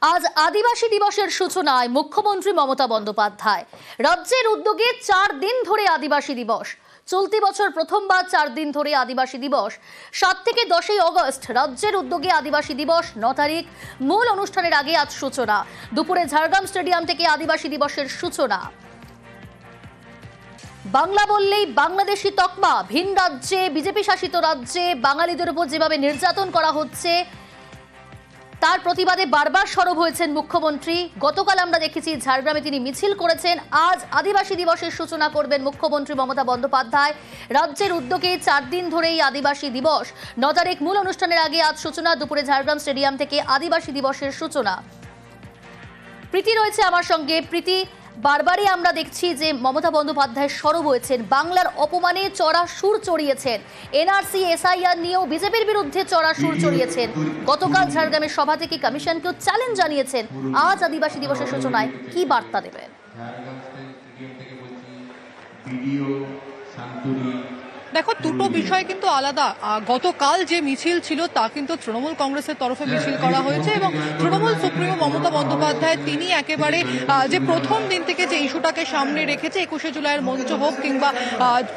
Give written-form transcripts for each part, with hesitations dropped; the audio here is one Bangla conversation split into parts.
আজ আদিবাসী দিবসের সূচনায় মুখ্যমন্ত্রী মমতা বন্দ্যোপাধ্যায়। রাজ্যের উদ্যোগে 4 দিন ধরে আদিবাসী দিবস। চলতি বছর প্রথমবার 4 দিন ধরে আদিবাসী দিবস। 7 থেকে 10 অগস্ট রাজ্যের উদ্যোগে আদিবাসী দিবস। 9 তারিখ মূল অনুষ্ঠানের আগে আজ সূচনা। দুপুরে ঝাড়গ্রাম স্টেডিয়াম থেকে আদিবাসী দিবসের সূচনা। বাংলা বললেই বাংলাদেশি তকমা। ভিন রাজ্যে, বিজেপি শাসিত রাজ্যে বাঙালিদের উপর যেভাবে নির্যাতন করা হচ্ছে তার প্রতিবাদে বারবার সরব হয়েছেন মুখ্যমন্ত্রী। গতকাল আমরা দেখেছি ঝাড়গ্রামে তিনি মিছিল করেছেন। আজ আদিবাসী দিবসের সূচনা করবেন মুখ্যমন্ত্রী মমতা বন্দ্যোপাধ্যায়। রাজ্যের উদ্যোগে 4 দিন ধরেই আদিবাসী দিবস। 9 তারিখ মূল অনুষ্ঠানের আগে আজ সূচনা। দুপুরে ঝাড়গ্রাম স্টেডিয়াম থেকে আদিবাসী দিবসের সূচনা। প্রীতি রয়েছে আমার সঙ্গে। প্রীতি, বারবারই আমরা দেখছি যে মমতা বন্দ্যোপাধ্যায় সরব হয়েছেন, বাংলার অপমানে চড়া সুর চড়িয়েছেন। এনআরসি এসআইআর নিয়েও বিজেপির বিরুদ্ধে চড়া সুর চড়িয়েছেন। গতকাল ঝাড়গ্রামের সভা থেকে কমিশনকেও চ্যালেঞ্জ জানিয়েছেন। আজ আদিবাসী দিবসের সূচনায় কি বার্তা দেবেন? দেখো, দুটো বিষয় কিন্তু আলাদা। গতকাল যে মিছিল ছিল তা কিন্তু তৃণমূল কংগ্রেসের তরফে মিছিল করা হয়েছে এবং তৃণমূল সুপ্রিমো মমতা বন্দ্যোপাধ্যায় তিনি একেবারে যে প্রথম দিন থেকে যে ইস্যুটাকে সামনে রেখেছে, 21শে জুলাইয়ের মঞ্চ হোক কিংবা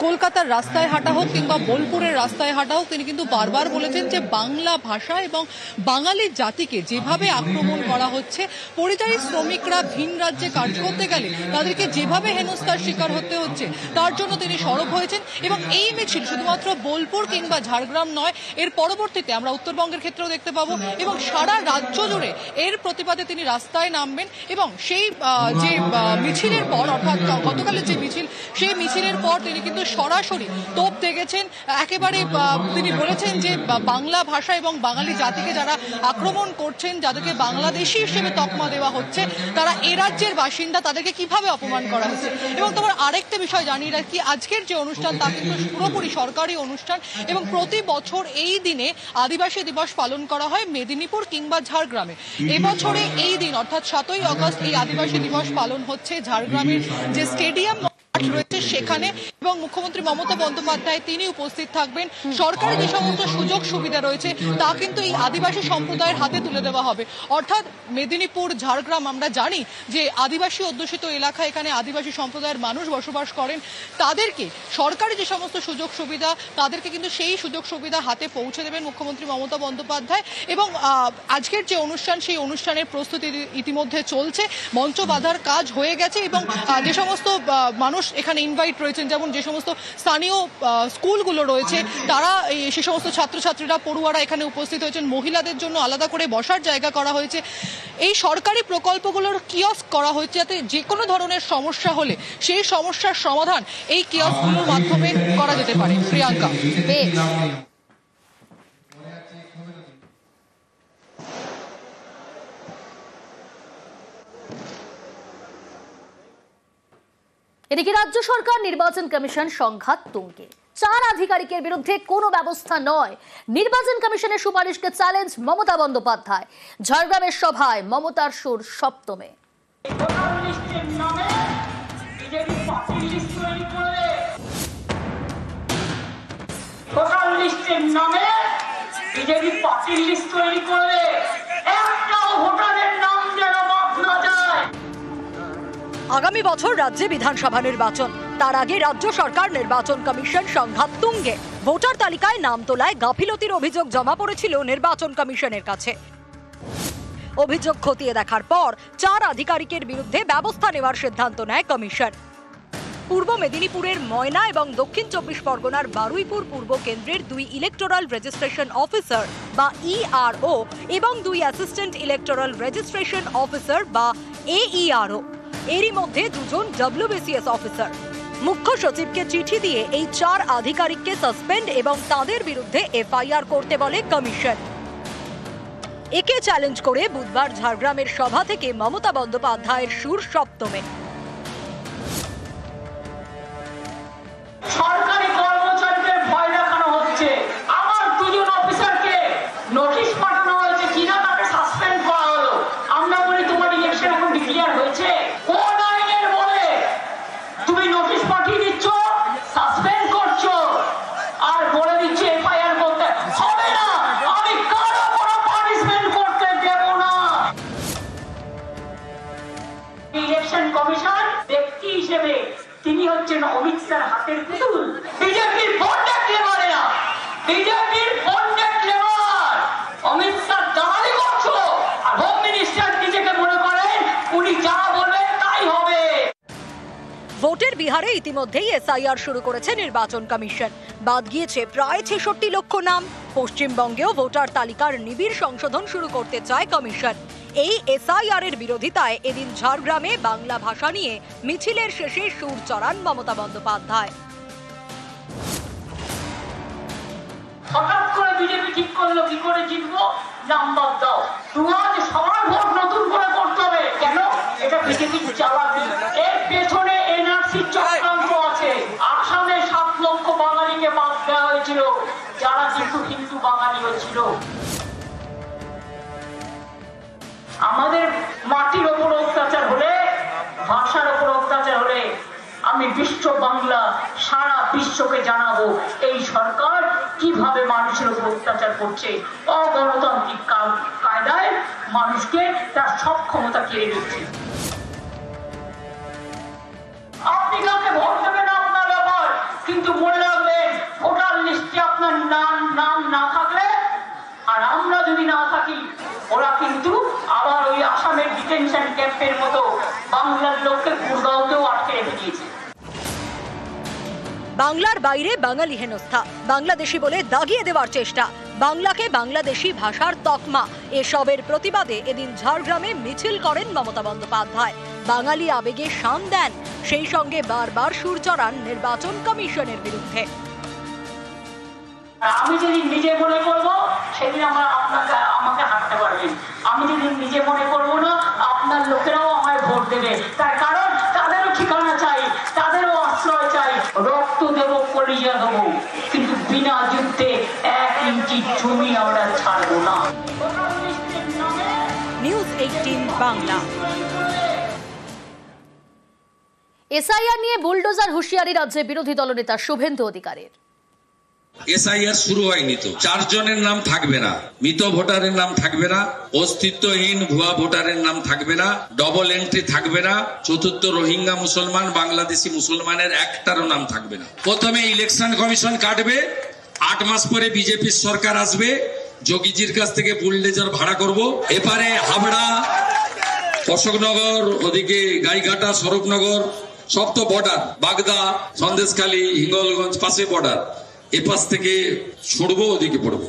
কলকাতার রাস্তায় হাঁটা হোক কিংবা বোলপুরের রাস্তায় হাঁটা হোক, তিনি কিন্তু বারবার বলেছেন যে বাংলা ভাষা এবং বাঙালি জাতিকে যেভাবে আক্রমণ করা হচ্ছে, পরিযায়ী শ্রমিকরা ভিন রাজ্যে কাজ করতে গেলে তাদেরকে যেভাবে হেনস্থার শিকার হতে হচ্ছে তার জন্য তিনি সরব হয়েছেন। এবং এই মিছিল শুধুমাত্র বোলপুর কিংবা ঝাড়গ্রাম নয়, এর পরবর্তীতে আমরা উত্তরবঙ্গের ক্ষেত্রেও দেখতে পাবো এবং সারা রাজ্য জুড়ে এর প্রতিবাদে তিনি রাস্তায় নামবেন। এবং সেই যে মিছিলের পর, অর্থাৎ গতকালের যে মিছিল, সেই মিছিলের পর তিনি কিন্তু সরাসরি তোপ দেখেছেন। একেবারে তিনি বলেছেন যে বাংলা ভাষা এবং বাঙালি জাতিকে যারা আক্রমণ করছেন, যাদেরকে বাংলাদেশি হিসেবে তকমা দেওয়া হচ্ছে, তারা এ রাজ্যের বাসিন্দা, তাদেরকে কিভাবে অপমান করা হচ্ছে। এবং তোমার আরেকটা বিষয় জানিয়ে রাখি, আজকের যে অনুষ্ঠান তা কিন্তু পুরোপুরি সরকারি অনুষ্ঠান এবং প্রতি বছর এই দিনে আদিবাসী দিবস পালন করা হয় মেদিনীপুর কিংবা ঝাড়গ্রামে। এবছরে এই দিন অর্থাৎ 7ই অগস্ট এই আদিবাসী দিবস পালন হচ্ছে ঝাড়গ্রামের যে স্টেডিয়াম রয়েছে সেখানে। এবং মুখ্যমন্ত্রী মমতা বন্দ্যোপাধ্যায় তিনি উপস্থিত থাকবেন। সরকারি যে সমস্ত সুযোগ সুবিধা রয়েছে তা কিন্তু এই আদিবাসী সম্প্রদায়ের হাতে তুলে দেওয়া হবে। অর্থাৎ মেদিনীপুর, ঝাড়গ্রাম, আমরা জানি যে আদিবাসী অধ্যুষিত এলাকা, এখানে আদিবাসী সম্প্রদায়ের মানুষ বসবাস করেন। তাদেরকে সরকারি যে সমস্ত সুযোগ সুবিধা, তাদেরকে কিন্তু সেই সুযোগ সুবিধা হাতে পৌঁছে দেবেন মুখ্যমন্ত্রী মমতা বন্দ্যোপাধ্যায়। এবং আজকের যে অনুষ্ঠান, সেই অনুষ্ঠানের প্রস্তুতি ইতিমধ্যে চলছে। মঞ্চ বাঁধার কাজ হয়ে গেছে এবং যে সমস্ত মানুষ এখানে ইনভাইট রয়েছেন, যেমন যে সমস্ত স্থানীয় স্কুলগুলো রয়েছে তারা, সে সমস্ত ছাত্রছাত্রীরা, পড়ুয়ারা এখানে উপস্থিত হয়েছেন। মহিলাদের জন্য আলাদা করে বসার জায়গা করা হয়েছে। এই সরকারি প্রকল্পগুলোর কিয়স্ক করা হয়েছে যাতে যে কোনো ধরনের সমস্যা হলে সেই সমস্যার সমাধান এই কিয়স্কগুলোর মাধ্যমে করা যেতে পারে। প্রিয়াঙ্কা, এদিকে রাজ্য সরকার নির্বাচন কমিশন সংঘাত তুঙ্গে। 4 আধিকারিকের বিরুদ্ধে কোনো ব্যবস্থা নয়। নির্বাচন কমিশনের সুপারিশকে চ্যালেঞ্জ মমতা বন্দ্যোপাধ্যায়। ঝাড়গ্রামের সভায় মমতার সুর সপ্তমে। আগামী বছর রাজ্যে বিধানসভা নির্বাচন, তার আগে রাজ্য সরকার নির্বাচন কমিশন সংঘাত তুঙ্গে। ভোটার তালিকায় নাম তোলায় গাফিলতির অভিযোগ জমা পড়েছিল নির্বাচন কমিশনের কাছে। অভিযোগ খতিয়ে দেখার পর 4 আধিকারিকের বিরুদ্ধে ব্যবস্থা নেওয়ার সিদ্ধান্ত নেয় কমিশন। পূর্ব মেদিনীপুরের ময়না এবং দক্ষিণ 24 পরগনার বারুইপুর পূর্ব কেন্দ্রের 2 ইলেকটোরাল রেজিস্ট্রেশন অফিসার বা ইআরও এবং 2 অ্যাসিস্ট্যান্ট ইলেকটোরাল রেজিস্ট্রেশন অফিসার বা এইআরও, এরই মধ্যে 2 জন ডব্লিউবিসিএস অফিসার। মুখ্য সচিবকে চিঠি দিয়ে এই 4 আধিকারিককে সাসপেন্ড এবং তাদের বিরুদ্ধে এফআইআর করতে বলে কমিশন। একে চ্যালেঞ্জ করে বুধবার ঝাড়গ্রামের সভা থেকে মমতা বন্দ্যোপাধ্যায়ের সুর সপ্তমে। সরকারি কর্মচারীদের ভয় দেখানো হচ্ছে। আমার 2 জন অফিসারকে নোটিশ পাঠানো হয়েছে কিনা তাকে সাসপেন্ড করা হলো। আমরা বলি তোমার ইলেকশন এখন ডিক্লেয়ার হয়েছে, কোন আইনের বলে তুমি নোটিশ পাঠিয়ে দিচ্ছ, সাসপেন্ড করছো আর বলে দিচ্ছে এফআইআর করতে হবে না। আমি কারো কোনো পানিশমেন্ট করতে দেব না। হিসেবে তিনি হচ্ছেন অমিত শাহর হাতের পুতুল। বিজেপির ভোট দেখলে বলে না, বিজেপির ভোট দেখলে অমিত শাহ দালালি করছো, আর হোম মিনিস্টার নিজেকে মনে করেন উনি যা বলবেন তাই হবে। ভোটের বিহারে ইতিমধ্যেই এসআইআর শুরু করেছে নির্বাচন কমিশন। বাদ গিয়েছে প্রায় 66 লক্ষ নাম। পশ্চিমবঙ্গেও ভোটার তালিকার নিবিড় সংশোধন শুরু করতে চায় কমিশন। এই এসআইআর এর বিরোধিতায় এদিন ঝাড়গ্রামে বাংলা ভাষা নিয়ে মিছিলের শেষে সুর চড়ান মমতা বন্দ্যোপাধ্যায়। হঠাৎ করে বিজেপি ঠিক করলো কি করে জিতবো, নাম্বার দাও। তোমার সবার ভোট নতুন করে করতে হবে। কেন? এটা বিজেপির চালাকি। এর পেছনে এনআরসি চক্রান্ত আছে। আসামে 7 লক্ষ বাঙালিকে বাদ দেওয়া হয়েছিল, যারা কিন্তু হিন্দু বাঙালিও ছিল। আমাদের মাটির ওপর অত্যাচার হলে, ভাষার ওপর অত্যাচার হলে আমি বিশ্ব বাংলা সারা বিশ্বকে জানাবো এই সরকার কিভাবে মানুষের উপর অত্যাচার করছে, অগণতান্ত্রিক কায়দায় মানুষকে তার সব ক্ষমতা কেড়ে নিচ্ছে। আপনি কাউকে ভোট দেবেন আপনার ব্যাপার, কিন্তু মনে রাখবেন ভোটার লিস্টে আপনার নাম না থাকলে, আর আমরা যদি না থাকি, ওরা কিন্তু আবার ওই আসামের ডিটেনশন ক্যাম্পের মতো বাংলার লোককে গুরগাঁওতেও আটকে রেখে দিয়েছে। বাংলার বাইরে বাঙালি হেনস্থা, বাংলাদেশি বলে দাগিয়ে দেওয়ার চেষ্টা, বাংলাকে বাংলাদেশি ভাষার তকমা, এসবের প্রতিবাদে এদিন ঝাড়গ্রামে মিছিল করেন মমতা বন্দ্যোপাধ্যায়। বাঙালি আবেগে শান দেন, সেই সঙ্গে বারবার সুর চড়ান নির্বাচন কমিশনের বিরুদ্ধে। আমি যেদিন নিজে মনে করবো সেদিন আমাকে হাঁটতে পারবেন। আমি যেদিন নিজে মনে করবো না, আপনার লোকেরাও আমায় ভোট দেবে। তার কারণ তাদেরও ঠিকানা চাই, তাদেরও আশ্রয় চাই। রক্ত দেবো, কলিজা দেবো, কিন্তু বিনা যুদ্ধে 1 ইঞ্চি জমি আমরা ছাড়বো না। নিউজ 18 বাংলা। এসআইআর নিয়ে বুলডোজার হুঁশিয়ারি রাজ্যের বিরোধী দলনেতা শুভেন্দু অধিকারীর। এসআইআর শুরু হয়নি তো, 4 জনের নাম থাকবে না, মৃত ভোটারের নাম থাকবে না, অস্তিত্বহীন ভুয়া ভোটারের নাম থাকবে না, ডবল এন্ট্রি থাকবে না, চতুর্থ রোহিঙ্গা মুসলমান, বাংলাদেশি মুসলমানের একটারও নাম থাকবে না। প্রথমে ইলেকশন কমিশন কাটবে, 8 মাস পরে বিজেপির সরকার আসবে, যোগীজির কাছ থেকে বুলডোজার ভাড়া করব। এপারে হাবড়া, অশোকনগর, ওদিকে গাইঘাটা, স্বরূপনগর, সব তো বর্ডার, বাগদা, সন্দেশখালী, হিঙ্গলগঞ্জ পাশে বর্ডার, এপাশ থেকে ছুড়বো, ওদিকে পড়বো।